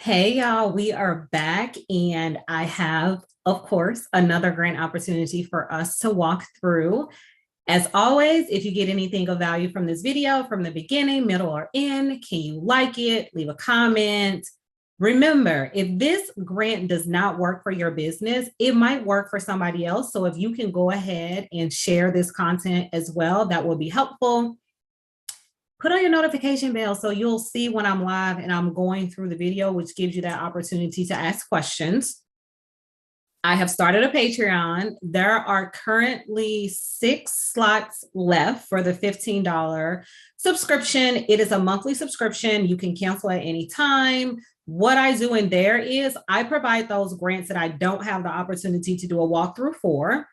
Hey y'all, we are back and I have, of course, another grant opportunity for us to walk through. As always, if you get anything of value from this video from the beginning, middle, or end, can you like it, leave a comment? Remember, if this grant does not work for your business, it might work for somebody else. So if you can go ahead and share this content as well, that will be helpful. Put on your notification bell so you'll see when I'm live and I'm going through the video, which gives you that opportunity to ask questions. I have started a Patreon. There are currently 6 slots left for the $15 subscription. It is a monthly subscription. You can cancel at any time. What I do in there is I provide those grants that I don't have the opportunity to do a walkthrough for.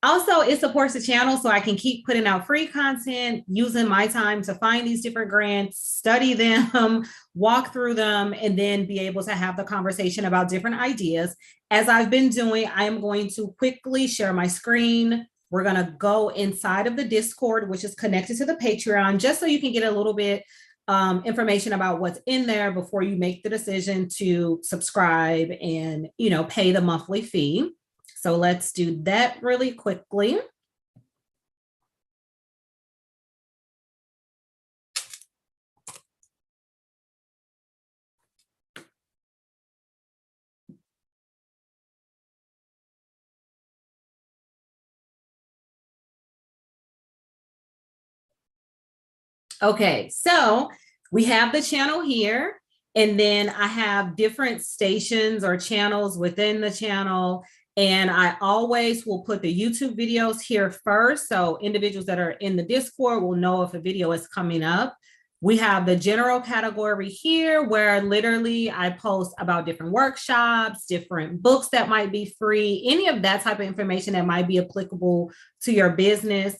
Also, it supports the channel so I can keep putting out free content, using my time to find these different grants, study them, walk through them, and then be able to have the conversation about different ideas. As I've been doing, I am going to quickly share my screen. We're going to go inside of the Discord, which is connected to the Patreon, just so you can get a little bit information about what's in there before you make the decision to subscribe and, pay the monthly fee. So let's do that really quickly. Okay, so we have the channel here, and then I have different stations or channels within the channel. And I always will put the YouTube videos here first. So individuals that are in the Discord will know if a video is coming up. We have the general category here where literally I post about different workshops, different books that might be free, any of that type of information that might be applicable to your business.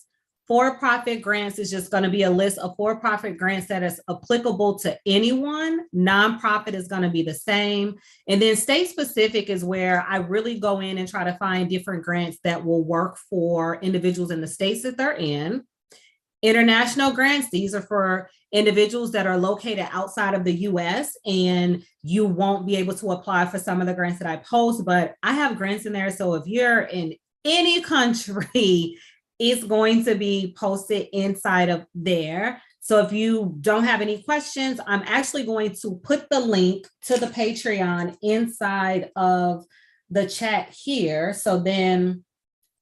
For-profit grants is just going to be a list of for-profit grants that is applicable to anyone. Nonprofit is going to be the same. And then state specific is where I really go in and try to find different grants that will work for individuals in the states that they're in. International grants, these are for individuals that are located outside of the US, and you won't be able to apply for some of the grants that I post, but I have grants in there. So if you're in any country, it's going to be posted inside of there. So if you don't have any questions, I'm actually going to put the link to the Patreon inside of the chat here. So then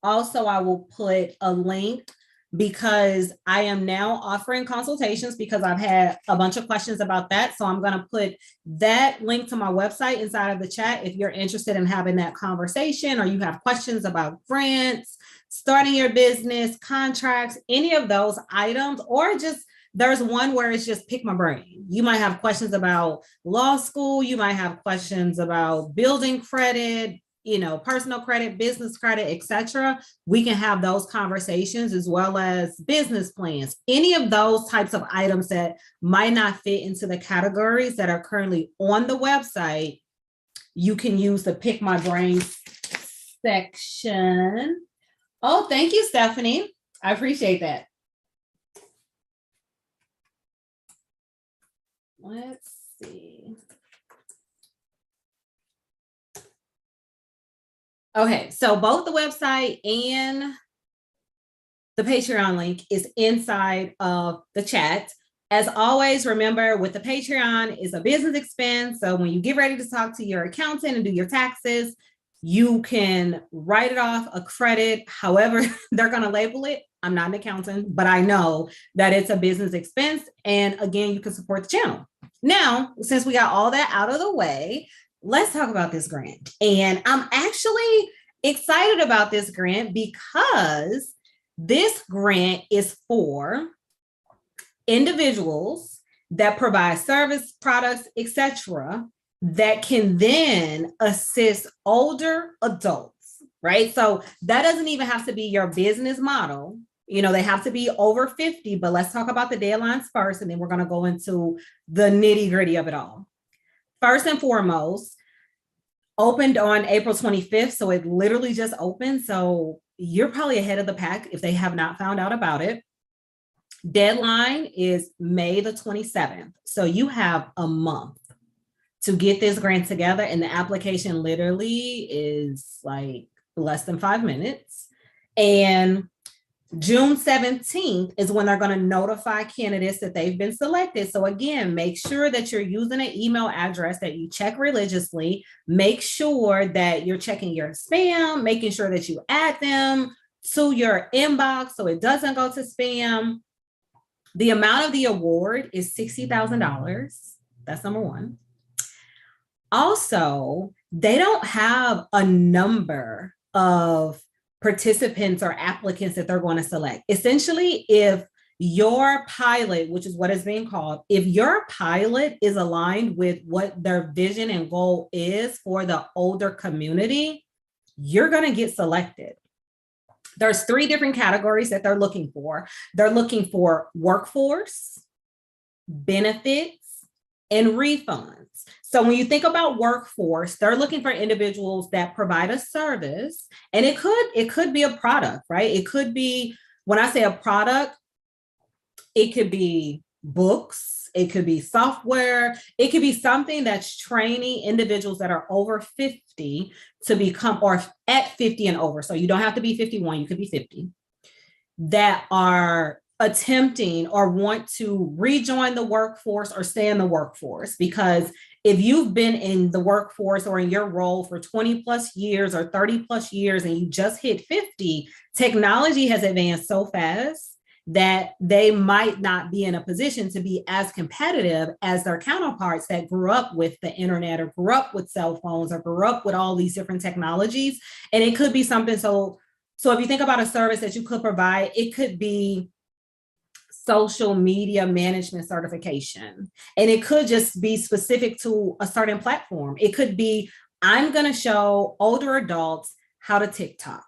also I will put a link because I am now offering consultations because I've had a bunch of questions about that. So I'm going to put that link to my website inside of the chat if you're interested in having that conversation or you have questions about grants, starting your business, contracts, any of those items, or just there's one where it's just pick my brain. You might have questions about law school. You might have questions about building credit, personal credit, business credit, etc. We can have those conversations as well as business plans. Any of those types of items that might not fit into the categories that are currently on the website, you can use the pick my brain section. Oh, thank you, Stephanie. I appreciate that. Let's see. Okay, so both the website and the Patreon link is inside of the chat. As always, remember with the Patreon, it's a business expense. So when you get ready to talk to your accountant and do your taxes, you can write it off, a credit, however they're going to label it. I'm not an accountant, but I know that it's a business expense. And again, you can support the channel. Now, since we got all that out of the way, let's talk about this grant. And I'm actually excited about this grant because this grant is for individuals that provide service, products, etc., that can then assist older adults, right? So that doesn't even have to be your business model. They have to be over 50, but let's talk about the deadlines first, and then we're going to go into the nitty gritty of it all. First and foremost, opened on April 25th. So it literally just opened. So you're probably ahead of the pack if they have not found out about it. Deadline is May the 27th. So you have a month to get this grant together. And the application literally is like less than 5 minutes. And June 17th is when they're going to notify candidates that they've been selected. So again, make sure that you're using an email address that you check religiously. Make sure that you're checking your spam, making sure that you add them to your inbox so it doesn't go to spam. The amount of the award is $60,000. That's number one. Also, they don't have a number of participants or applicants that they're going to select. Essentially, if your pilot, which is what is being called, if your pilot is aligned with what their vision and goal is for the older community, you're going to get selected. There's 3 different categories that they're looking for. They're looking for workforce, benefits, and refunds. So when you think about workforce, they're looking for individuals that provide a service, and it could be a product, right? It could be, when I say a product, it could be books, it could be software, it could be something that's training individuals that are over 50 to become, or at 50 and over. So you don't have to be 51, you could be 50, that are attempting or want to rejoin the workforce or stay in the workforce. Because if you've been in the workforce or in your role for 20 plus years or 30 plus years and you just hit 50, technology has advanced so fast that they might not be in a position to be as competitive as their counterparts that grew up with the internet or grew up with cell phones or grew up with all these different technologies. And it could be something, so if you think about a service that you could provide, it could be social media management certification. And it could just be specific to a certain platform. It could be, I'm going to show older adults how to TikTok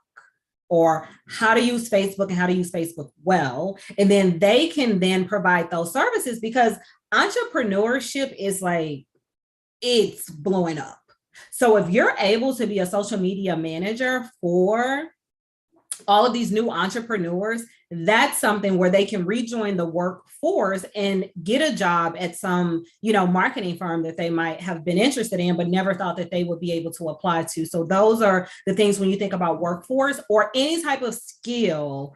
or how to use Facebook and how to use Facebook well. And then they can then provide those services, because entrepreneurship is like, it's blowing up. So if you're able to be a social media manager for all of these new entrepreneurs, that's something where they can rejoin the workforce and get a job at some, marketing firm that they might have been interested in, but never thought that they would be able to apply to. So those are the things when you think about workforce or any type of skill.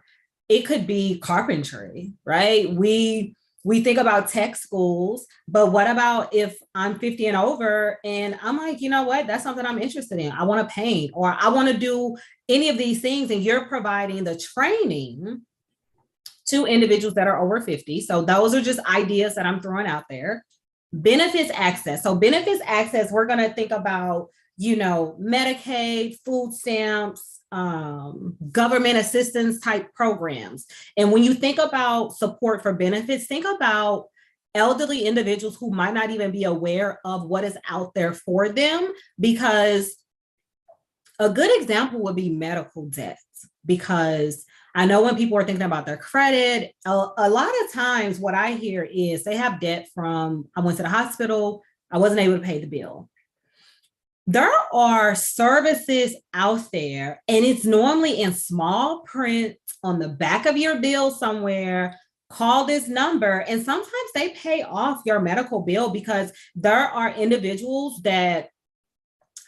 It could be carpentry, right? We think about tech schools, but what about if I'm 50 and over and I'm like, you know what, that's something I'm interested in. I want to paint, or I want to do any of these things, and you're providing the training to individuals that are over 50. So those are just ideas that I'm throwing out there. Benefits access. So benefits access, we're going to think about, Medicaid, food stamps, government assistance type programs. And when you think about support for benefits, think about elderly individuals who might not even be aware of what is out there for them, because a good example would be medical debts. Because I know when people are thinking about their credit, a lot of times what I hear is they have debt from, I went to the hospital, I wasn't able to pay the bill. There are services out there, and it's normally in small print on the back of your bill somewhere. Call this number, and sometimes they pay off your medical bill, because there are individuals that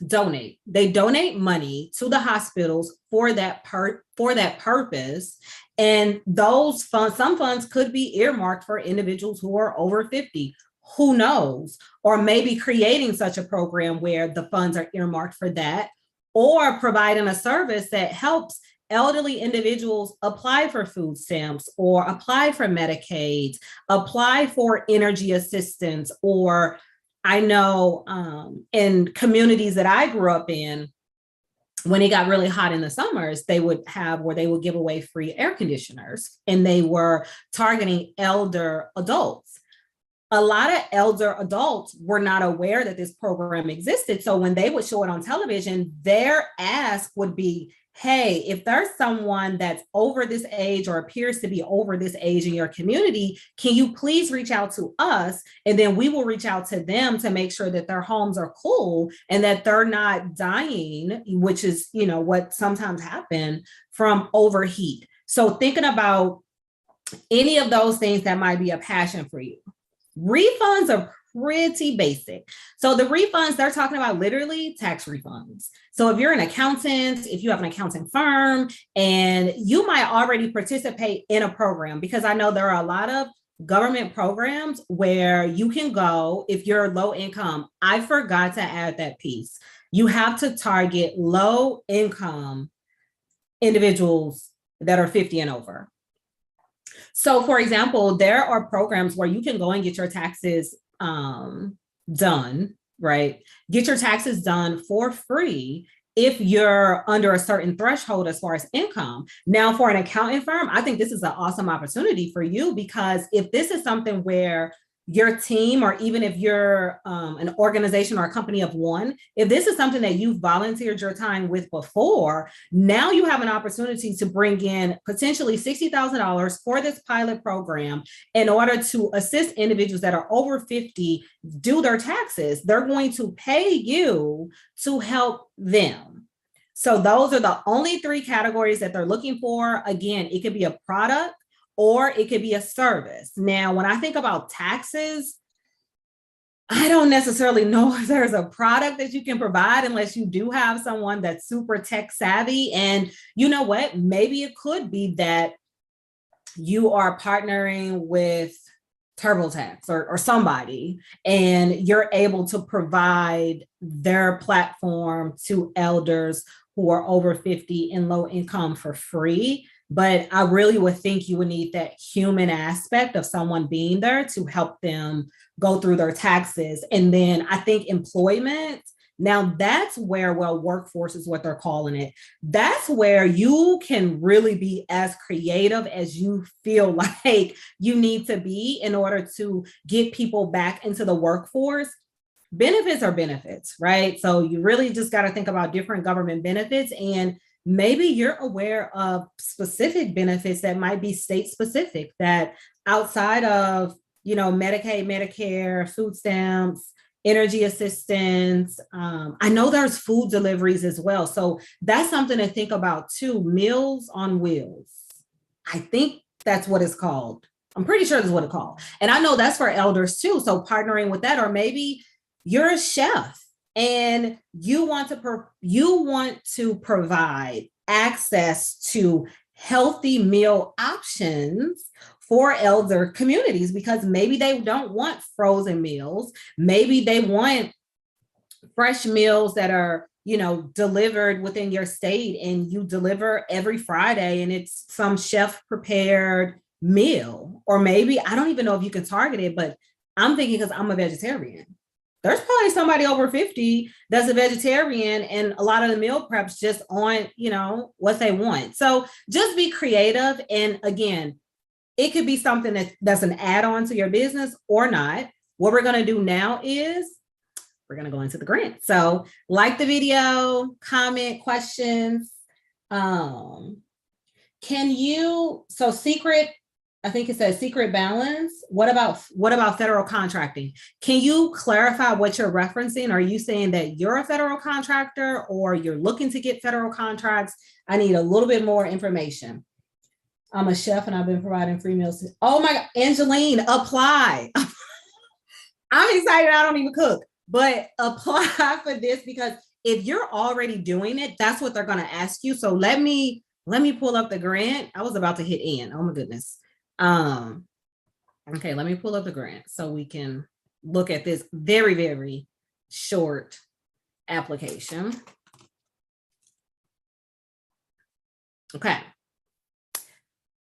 donate. They donate money to the hospitals for that purpose. And those funds, some funds could be earmarked for individuals who are over 50. Who knows? Or maybe creating such a program where the funds are earmarked for that, or providing a service that helps elderly individuals apply for food stamps or apply for Medicaid, apply for energy assistance. Or I know in communities that I grew up in, when it got really hot in the summers, they would have where they would give away free air conditioners, and they were targeting elder adults. A lot of elder adults were not aware that this program existed. So when they would show it on television, their ask would be, hey, if there's someone that's over this age or appears to be over this age in your community, can you please reach out to us? And then we will reach out to them to make sure that their homes are cool and that they're not dying, which is, what sometimes happens from overheat. So thinking about any of those things that might be a passion for you. Refunds are pretty basic. So the refunds, they're talking about literally tax refunds. So if you're an accountant, if you have an accounting firm, and you might already participate in a program, because I know there are a lot of government programs where you can go if you're low income. I forgot to add that piece. You have to target low income individuals that are 50 and over. So for example, there are programs where you can go and get your taxes done, right? Get your taxes done for free if you're under a certain threshold as far as income. Now, for an accounting firm, I think this is an awesome opportunity for you, because if this is something where your team, or even if you're an organization or a company of one, if this is something that you've volunteered your time with before, now you have an opportunity to bring in potentially $60,000 for this pilot program in order to assist individuals that are over 50 do their taxes. They're going to pay you to help them. So those are the only three categories that they're looking for. Again, it could be a product, or it could be a service. Now, when I think about taxes, I don't necessarily know if there's a product that you can provide unless you do have someone that's super tech savvy. And you know what? Maybe it could be that you are partnering with TurboTax or somebody, and you're able to provide their platform to elders who are over 50 and low income for free. But I really would think you would need that human aspect of someone being there to help them go through their taxes. And then I think employment, now that's where, well, workforce is what they're calling it. That's where you can really be as creative as you feel like you need to be in order to get people back into the workforce. Benefits are benefits, right? So you really just got to think about different government benefits, and maybe you're aware of specific benefits that might be state specific, that outside of, Medicaid, Medicare, food stamps, energy assistance. I know there's food deliveries as well. So that's something to think about too. Meals on Wheels. I think that's what it's called. I'm pretty sure that's what it's called. And I know that's for elders too. So partnering with that, or maybe you're a chef and you want to provide access to healthy meal options for elder communities, because maybe they don't want frozen meals. Maybe they want fresh meals that are, delivered within your state, and you deliver every Friday and it's some chef prepared meal. Or maybe, I don't even know if you can target it, but I'm thinking, because I'm a vegetarian, there's probably somebody over 50 that's a vegetarian, and a lot of the meal preps just on, what they want. So just be creative. And again, it could be something that's an add-on to your business or not. What we're going to do now is we're going to go into the grant. So like the video, comment, questions. Secret, I think it says secret balance. What about federal contracting? Can you clarify what you're referencing? Are you saying that you're a federal contractor, or you're looking to get federal contracts? I need a little bit more information. I'm a chef and I've been providing free meals. Oh my God, Angeline, apply. I'm excited. I don't even cook, but apply for this, because if you're already doing it, that's what they're going to ask you. So let me pull up the grant. I was about to hit in. Oh my goodness. Okay, let me pull up the grant so we can look at this very, very short application. Okay.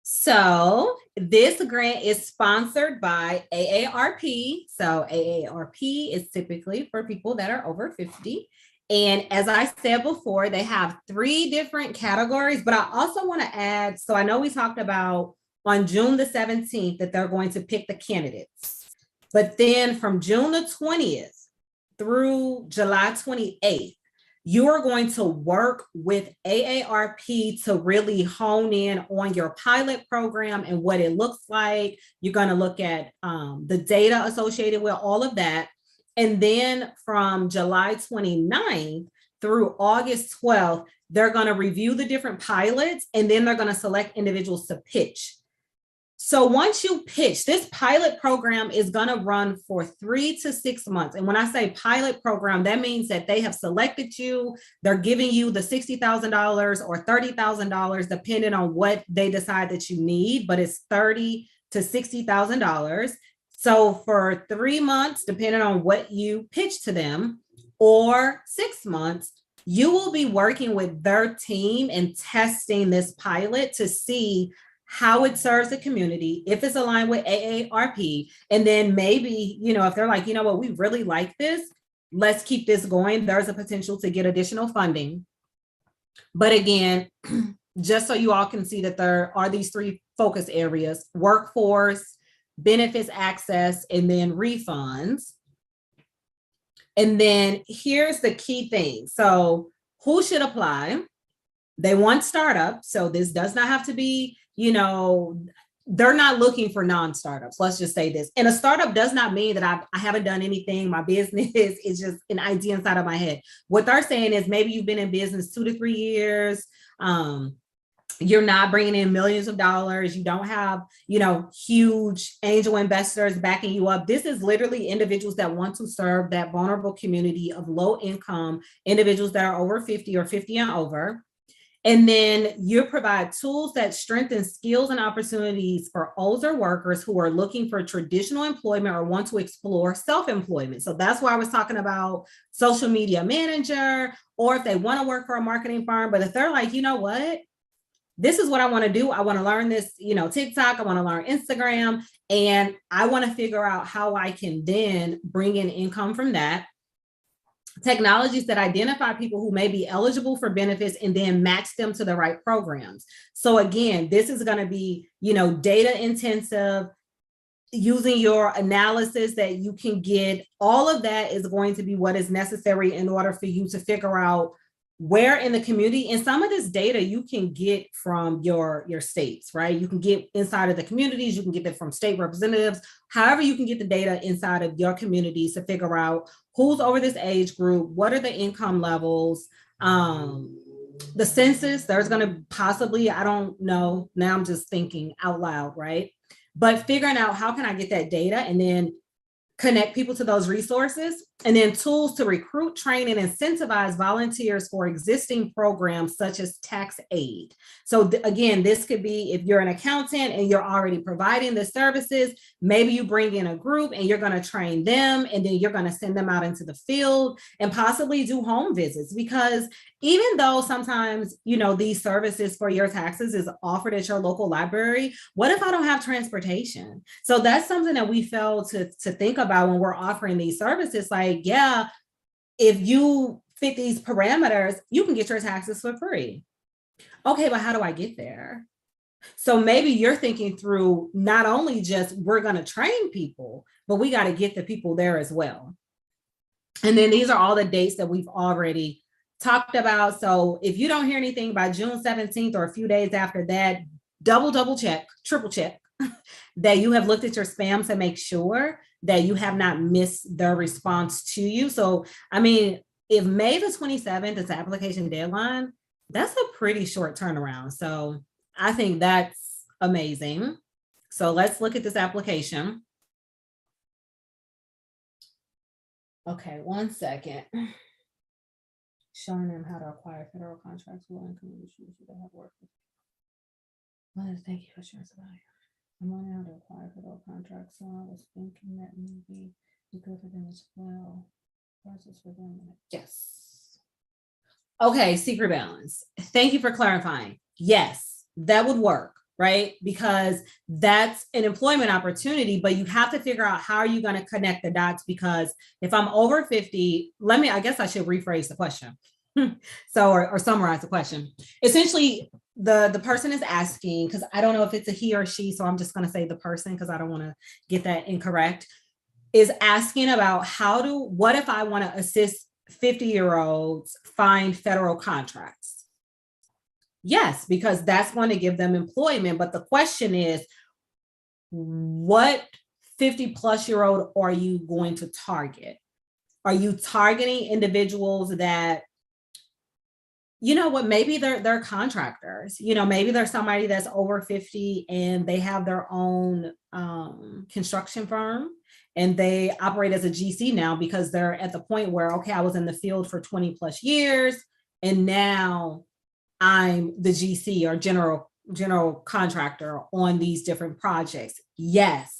So this grant is sponsored by AARP. So AARP is typically for people that are over 50. And as I said before, they have 3 different categories, but I also want to add, so I know we talked about on June the 17th that they're going to pick the candidates. But then from June the 20th through July 28th, you are going to work with AARP to really hone in on your pilot program and what it looks like. You're going to look at the data associated with all of that. And then from July 29th through August 12th, they're going to review the different pilots, and then they're going to select individuals to pitch So once you pitch, this pilot program is going to run for 3 to 6 months. And when I say pilot program, that means that they have selected you. They're giving you the $60,000 or $30,000, depending on what they decide that you need, but it's $30,000 to $60,000. So for 3 months, depending on what you pitch to them, or 6 months, you will be working with their team and testing this pilot to see how it serves the community, if it's aligned with AARP, and then maybe, if they're like, what, we really like this, let's keep this going. There's a potential to get additional funding. But again, just so you all can see that there are these 3 focus areas: workforce, benefits access, and then refunds. And then here's the key thing. So who should apply? They want startups. So this does not have to be, they're not looking for non-startups. Let's just say this. And a startup does not mean that I haven't done anything. My business is just an idea inside of my head. What they're saying is maybe you've been in business 2 to 3 years. You're not bringing in millions of dollars. You don't have, huge angel investors backing you up. This is literally individuals that want to serve that vulnerable community of low income individuals that are over 50 or 50 and over. And then you provide tools that strengthen skills and opportunities for older workers who are looking for traditional employment or want to explore self-employment. So that's why I was talking about social media manager, or if they want to work for a marketing firm, but if they're like, what? This is what I want to do. I want to learn this, TikTok. I want to learn Instagram, and I want to figure out how I can then bring in income from that. Technologies that identify people who may be eligible for benefits and then match them to the right programs. So again, this is going to be, data intensive, using your analysis that you can get. All of that is going to be what is necessary in order for you to figure out where in the community. And some of this data you can get from your states, right? You can get inside of the communities, you can get it from state representatives. However, you can get the data inside of your communities to figure out who's over this age group, what are the income levels, the census. There's going to possibly, I don't know, now I'm just thinking out loud, right? But figuring out how can I get that data and then connect people to those resources, and then tools to recruit, train, and incentivize volunteers for existing programs such as tax aid. So again, this could be if you're an accountant and you're already providing the services, maybe you bring in a group and you're going to train them, and then you're going to send them out into the field and possibly do home visits. Because even though sometimes, these services for your taxes is offered at your local library, what if I don't have transportation? So that's something that we fail to think about when we're offering these services. Like, yeah, if you fit these parameters, you can get your taxes for free. Okay, but how do I get there? So maybe you're thinking through not only just we're going to train people, but we got to get the people there as well. And then these are all the dates that we've already talked about. So if you don't hear anything by June 17th or a few days after that, double check, triple check that you have looked at your spam to make sure that you have not missed their response to you. So, if May the 27th is the application deadline, that's a pretty short turnaround. So I think that's amazing. So let's look at this application. Okay, 1 second. Showing them how to acquire federal contracts with income issues that have worked with. Well, thank you for sharing about. I'm learning how to acquire federal contracts, so I was thinking that maybe be good for them as well. Process for them. Yes. Okay, secret balance. Thank you for clarifying. Yes, that would work, right? Because that's an employment opportunity, but you have to figure out how are you going to connect the dots, because if I'm over 50, I guess I should rephrase the question. So, or summarize the question. Essentially, the person is asking, because I don't know if it's a he or she, so I'm just going to say the person because I don't want to get that incorrect, is asking about what if I want to assist 50-year-olds find federal contracts? Yes, because that's going to give them employment. But the question is, what 50-plus-year-old are you going to target? Are you targeting individuals that you know what, maybe they're contractors, you know, maybe there's somebody that's over 50 and they have their own construction firm and they operate as a GC now because they're at the point where, okay, I was in the field for 20 plus years and now I'm the GC or general contractor on these different projects. Yes,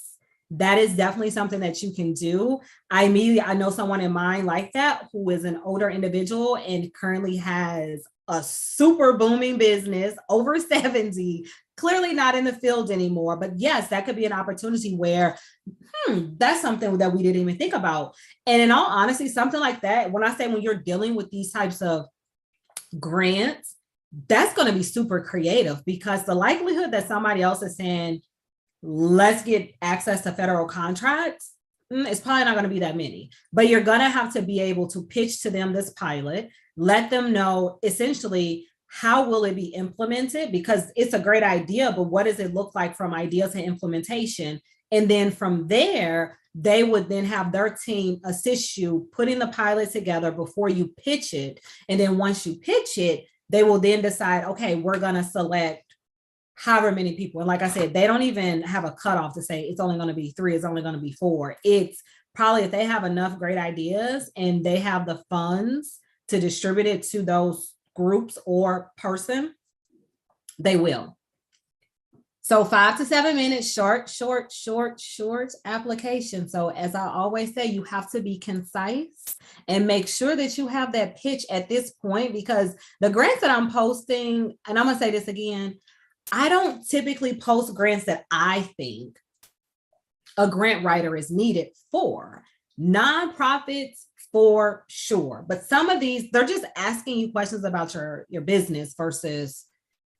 that is definitely something that you can do. I know someone in mind like that who is an older individual and currently has a super booming business, over 70, clearly not in the field anymore. But yes, that could be an opportunity where, that's something that we didn't even think about. And in all honesty, something like that, when I say when you're dealing with these types of grants, that's going to be super creative because the likelihood that somebody else is saying, let's get access to federal contracts, it's probably not going to be that many. But you're going to have to be able to pitch to them this pilot, let them know essentially how will it be implemented, because it's a great idea, but what does it look like from idea to implementation? And then from there, they would then have their team assist you putting the pilot together before you pitch it. And then once you pitch it, they will then decide, okay, we're going to select however many people. And like I said, they don't even have a cutoff to say it's only going to be 3, it's only going to be 4. It's probably if they have enough great ideas and they have the funds to distribute it to those groups or person, they will. So 5 to 7 minutes, short application. So as I always say, you have to be concise and make sure that you have that pitch at this point, because the grants that I'm posting, and I'm going to say this again, I don't typically post grants that I think a grant writer is needed for. Nonprofits, for sure. But some of these, they're just asking you questions about your business versus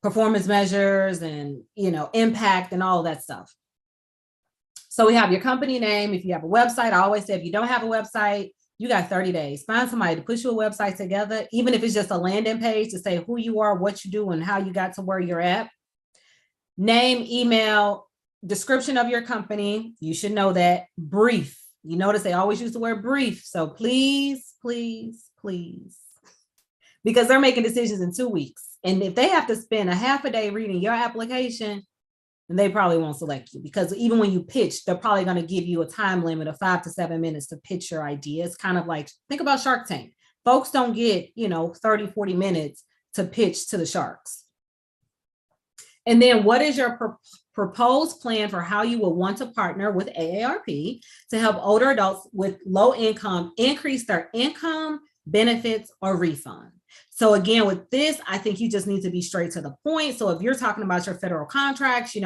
performance measures and, you know, impact and all of that stuff. So we have your company name. If you have a website, I always say, if you don't have a website, you got 30 days. Find somebody to put your website together, even if it's just a landing page to say who you are, what you do, and how you got to where you're at. Name, email, description of your company. You should know that. Brief. You notice they always use the word brief. So please, please, please, because they're making decisions in 2 weeks. And if they have to spend a half a day reading your application, then they probably won't select you, because even when you pitch, they're probably going to give you a time limit of 5 to 7 minutes to pitch your idea. It's kind of like, think about Shark Tank. Folks don't get, 30, 40 minutes to pitch to the sharks. And then what is your proposed plan for how you will want to partner with AARP to help older adults with low income increase their income, benefits, or refund? So again, with this, I think you just need to be straight to the point. So if you're talking about your federal contracts,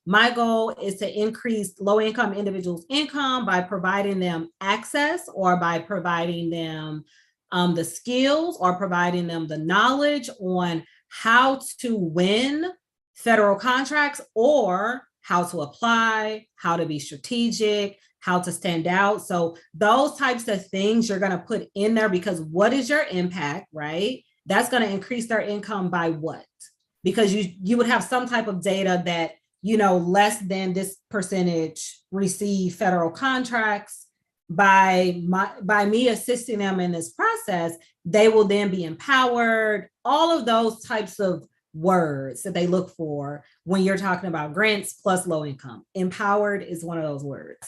my goal is to increase low income individuals' income by providing them access, or by providing them the skills, or providing them the knowledge on how to win federal contracts, or how to apply, how to be strategic, how to stand out. So those types of things you're going to put in there, because what is your impact, right? That's going to increase their income by what? Because you would have some type of data that, less than this percentage receive federal contracts. By me assisting them in this process, they will then be empowered. All of those types of words that they look for when you're talking about grants plus low income. Empowered is one of those words.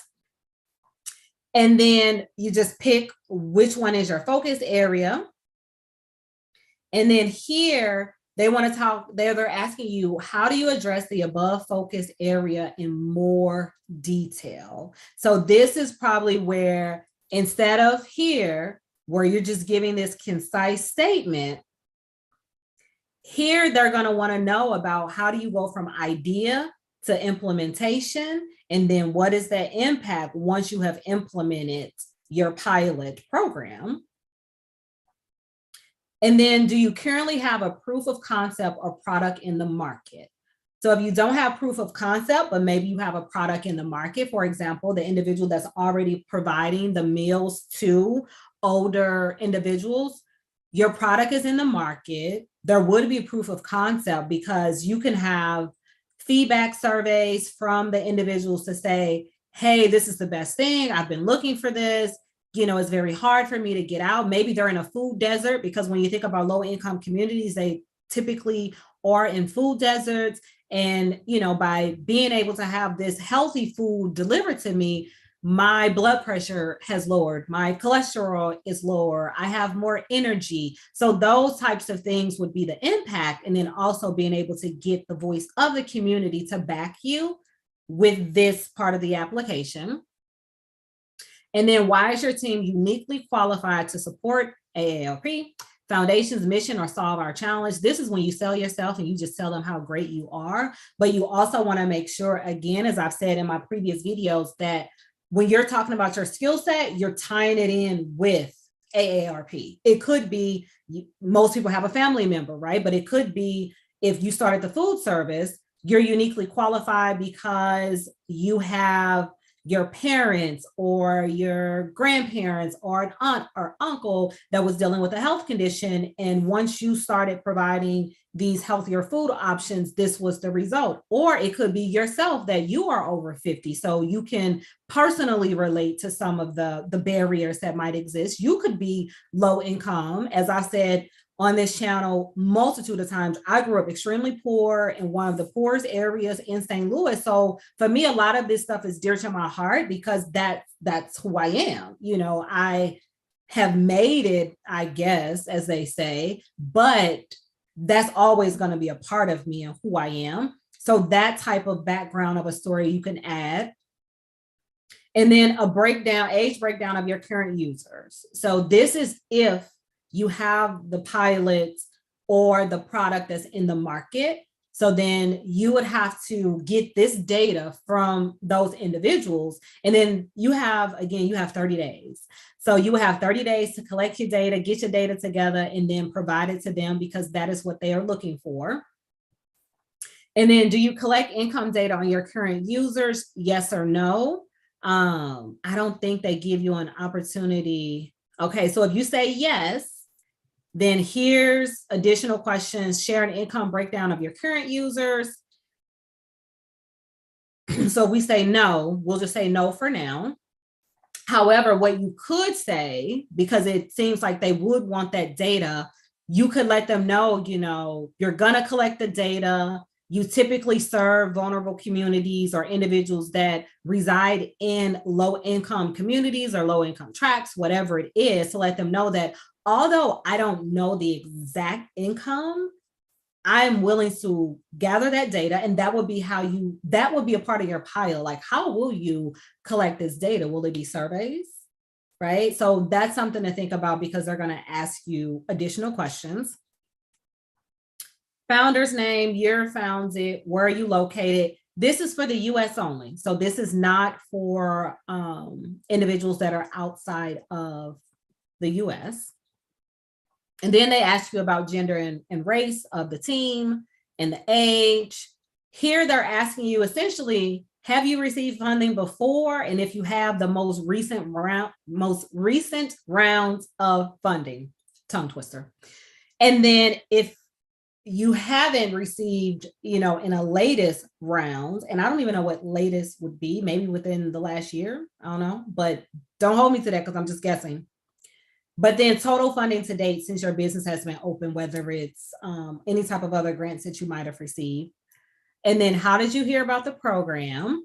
And then you just pick which one is your focus area. And then here they want to talk, they're asking you, how do you address the above focus area in more detail? So this is probably where, instead of here, where you're just giving this concise statement, here they're going to want to know about how do you go from idea to implementation, and then what is that impact once you have implemented your pilot program. And then, do you currently have a proof of concept or product in the market? So if you don't have proof of concept, but maybe you have a product in the market, for example, the individual that's already providing the meals to older individuals, your product is in the market, there would be proof of concept, because you can have feedback surveys from the individuals to say, hey, this is the best thing, I've been looking for this, it's very hard for me to get out. Maybe they're in a food desert, because when you think about low income communities, they typically are in food deserts. And, by being able to have this healthy food delivered to me, my blood pressure has lowered, my cholesterol is lower, I have more energy. So those types of things would be the impact. And then also being able to get the voice of the community to back you with this part of the application. And then, why is your team uniquely qualified to support AARP Foundation's mission or solve our challenge? This is when you sell yourself and you just tell them how great you are. But you also want to make sure, again, as I've said in my previous videos, that when you're talking about your skill set, you're tying it in with AARP. It could be, most people have a family member, right? But it could be, if you started the food service, you're uniquely qualified because you have your parents or your grandparents or an aunt or uncle that was dealing with a health condition. And once you started providing these healthier food options, this was the result. Or it could be yourself, that you are over 50. So you can personally relate to some of the barriers that might exist. You could be low income. As I said on this channel multitude of times, I grew up extremely poor in one of the poorest areas in St. Louis. So for me, a lot of this stuff is dear to my heart, because that's who I am. I have made it, I guess, as they say, but that's always going to be a part of me and who I am. So that type of background of a story you can add. And then age breakdown of your current users. So this is if you have the pilot or the product that's in the market. So then you would have to get this data from those individuals. And then you have 30 days. So you would have 30 days to collect your data, get your data together, and then provide it to them, because that is what they are looking for. And then, do you collect income data on your current users? Yes or no? I don't think they give you an opportunity. Okay, so if you say yes, then here's additional questions. Share an income breakdown of your current users. So we say no, we'll just say no for now. However, what you could say, because it seems like they would want that data, you could let them know, you're gonna collect the data. You typically serve vulnerable communities or individuals that reside in low income communities or low income tracts, whatever it is, to let them know that although I don't know the exact income, I'm willing to gather that data. And that would be a part of your pile. Like, how will you collect this data? Will it be surveys? Right? So that's something to think about, because they're going to ask you additional questions. Founder's name, year founded, where are you located? This is for the US only. So this is not for individuals that are outside of the US. And then they ask you about gender and race of the team and the age. Here they're asking you essentially, have you received funding before? And if you have, the most recent rounds of funding, tongue twister. And then if you haven't received, in a latest round, and I don't even know what latest would be, maybe within the last year, I don't know, but don't hold me to that, because I'm just guessing. But then total funding to date since your business has been open, whether it's any type of other grants that you might have received. And then, how did you hear about the program?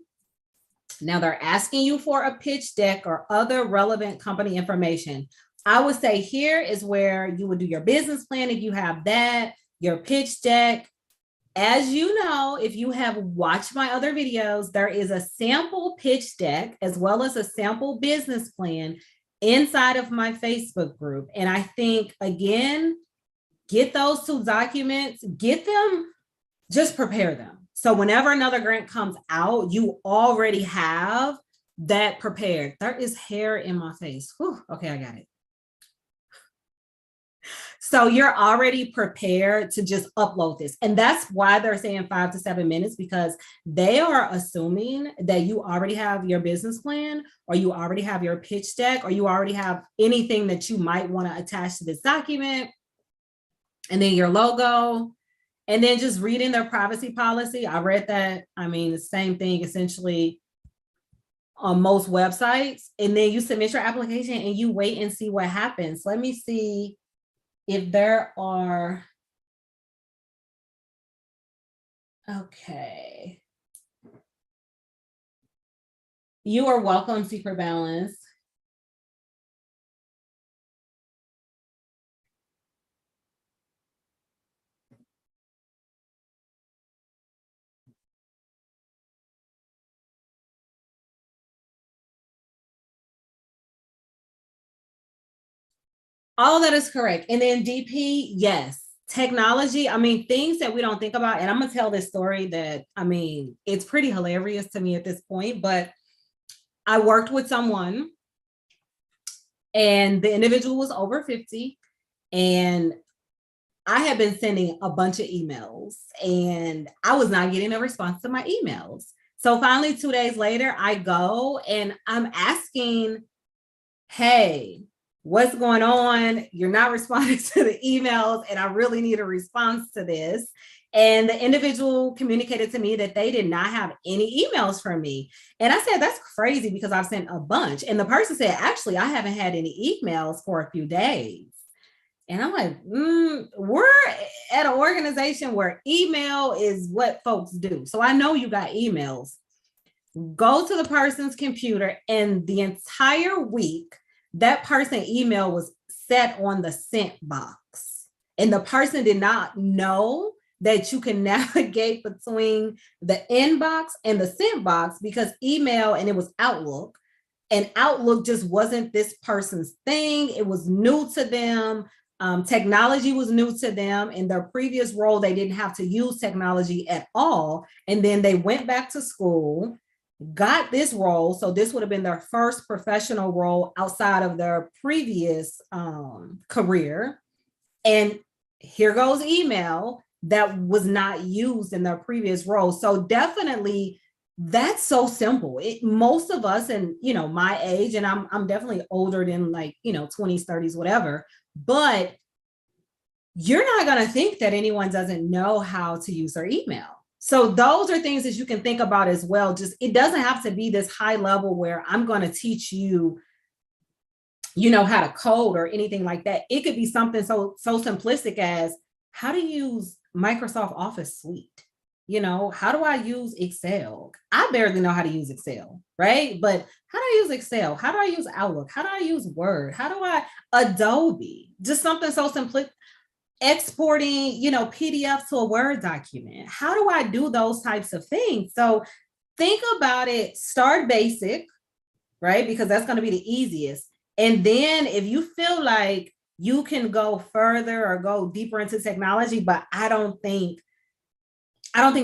Now they're asking you for a pitch deck or other relevant company information. I would say here is where you would do your business plan, if you have that, your pitch deck. As you know, if you have watched my other videos, there is a sample pitch deck as well as a sample business plan inside of my Facebook group. And I think, again, get those two documents, get them, just prepare them. So whenever another grant comes out, you already have that prepared. There is hair in my face. Whew, okay, I got it. So you're already prepared to just upload this. And that's why they're saying 5 to 7 minutes, because they are assuming that you already have your business plan, or you already have your pitch deck, or you already have anything that you might want to attach to this document. And then your logo, and then just reading their privacy policy. I read that. I mean, the same thing essentially on most websites, and then you submit your application and you wait and see what happens. Let me see if there are. Okay. You are welcome, Secret Balance. All that is correct. And then DP, yes. Technology, I mean, things that we don't think about. And I'm going to tell this story that, I mean, it's pretty hilarious to me at this point, but I worked with someone and the individual was over 50, and I had been sending a bunch of emails and I was not getting a response to my emails. So finally, 2 days later, I go and I'm asking, hey, what's going on? You're not responding to the emails and I really need a response to this. And the individual communicated to me that they did not have any emails from me. And I said, that's crazy because I've sent a bunch. And the person said, actually, I haven't had any emails for a few days. And I'm like, we're at an organization where email is what folks do. So I know you got emails. Go to the person's computer, and the entire week, that person email was set on the sent box. And the person did not know that you can navigate between the inbox and the sent box because email, and it was Outlook, and Outlook just wasn't this person's thing. It was new to them. Technology was new to them. In their previous role, they didn't have to use technology at all. And then they went back to school, got this role. So this would have been their first professional role outside of their previous career. And here goes email that was not used in their previous role. So definitely that's so simple. Most of us, and my age, and I'm definitely older than 20s, 30s, whatever, but you're not going to think that anyone doesn't know how to use their email. So those are things that you can think about as well. Just, it doesn't have to be this high level where I'm going to teach you, how to code or anything like that. It could be something so simplistic as how to use Microsoft Office Suite. How do I use Excel? I barely know how to use Excel, right? But how do I use Excel? How do I use Outlook? How do I use Word? How do I Adobe? Just something so simple. Exporting, PDF to a Word document. How do I do those types of things? So think about it, start basic, right? Because that's going to be the easiest. And then if you feel like you can go further or go deeper into technology, but I don't think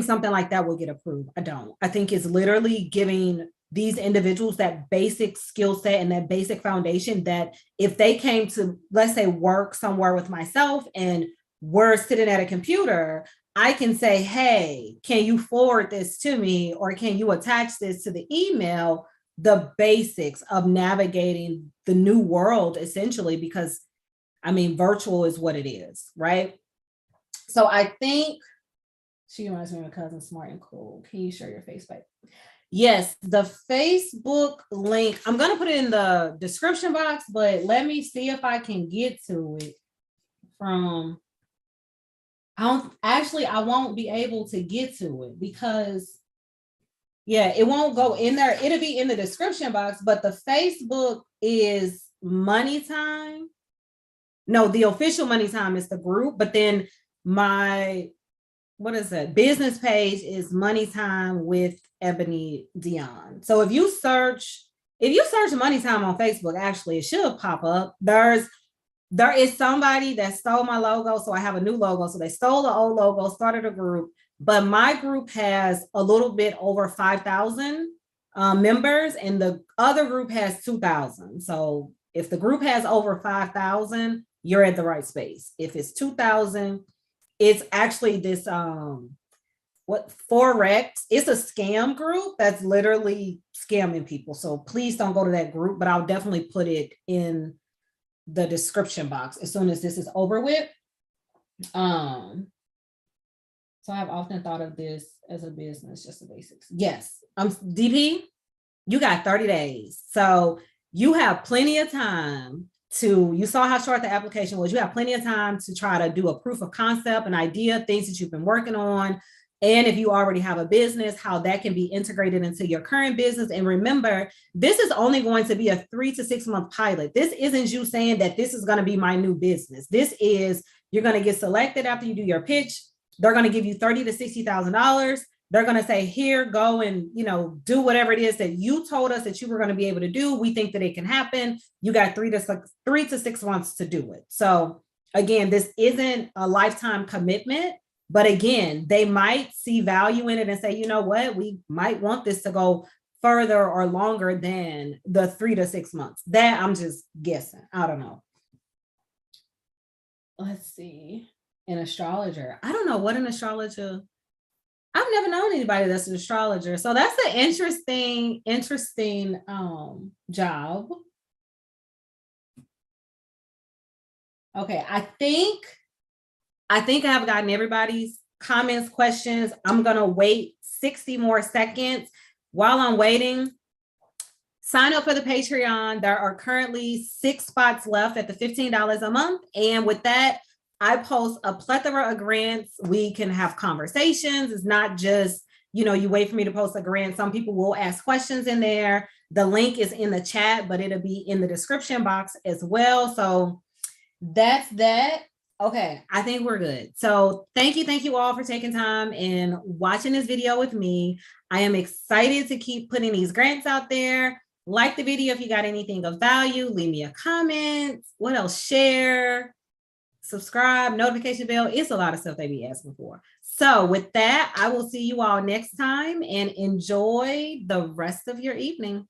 something like that will get approved. I don't. I think it's literally giving these individuals that basic skill set and that basic foundation that if they came to, let's say, work somewhere with myself and we're sitting at a computer, I can say, hey, can you forward this to me? Or can you attach this to the email? The basics of navigating the new world, essentially, because virtual is what it is, right? So I think she reminds me of my cousin, smart and cool. Can you share your Facebook? Yes, the Facebook link. I'm going to put it in the description box, but let me see if I can get to it from. I won't be able to get to it because, it won't go in there. It'll be in the description box, but the Facebook is Money Time. No, the official Money Time is the group, but then my business page is Money Time with Ebony Dion. So if you search Money Time on Facebook, actually it should pop up. There is somebody that stole my logo, so I have a new logo. So they stole the old logo, started a group, but my group has a little bit over 5,000 members, and the other group has 2,000. So if the group has over 5,000, you're at the right space. If it's 2,000, it's actually this Forex. It's a scam group that's literally scamming people. So please don't go to that group, but I'll definitely put it in the description box as soon as this is over with. So I've often thought of this as a business, just the basics. Yes. DP. You got 30 days. So you have plenty of time you saw how short the application was. You have plenty of time to try to do a proof of concept, an idea, things that you've been working on. And if you already have a business, how that can be integrated into your current business. And remember, this is only going to be a 3 to 6 month pilot. This isn't you saying that this is going to be my new business. This is, you're going to get selected after you do your pitch. They're going to give you $30,000 to $60,000. They're going to say, here, go and, do whatever it is that you told us that you were going to be able to do. We think that it can happen. You got 3 to 6 months to do it. So again, this isn't a lifetime commitment, but again, they might see value in it and say, you know what, we might want this to go further or longer than the 3 to 6 months. That I'm just guessing. I don't know. Let's see. An astrologer. I don't know what an astrologer. I've never known anybody that's an astrologer. So that's an interesting job. Okay, I think I have gotten everybody's comments, questions. I'm gonna wait 60 more seconds. While I'm waiting, sign up for the Patreon. There are currently 6 spots left at the $15 a month. And with that, I post a plethora of grants. We can have conversations. It's not just, you wait for me to post a grant. Some people will ask questions in there. The link is in the chat, but it'll be in the description box as well. So that's that. Okay, I think we're good. So thank you all for taking time and watching this video with me. I am excited to keep putting these grants out there. Like the video if you got anything of value. Leave me a comment. What else? Share. Subscribe, notification bell. It's a lot of stuff they be asking for. So with that, I will see you all next time and enjoy the rest of your evening.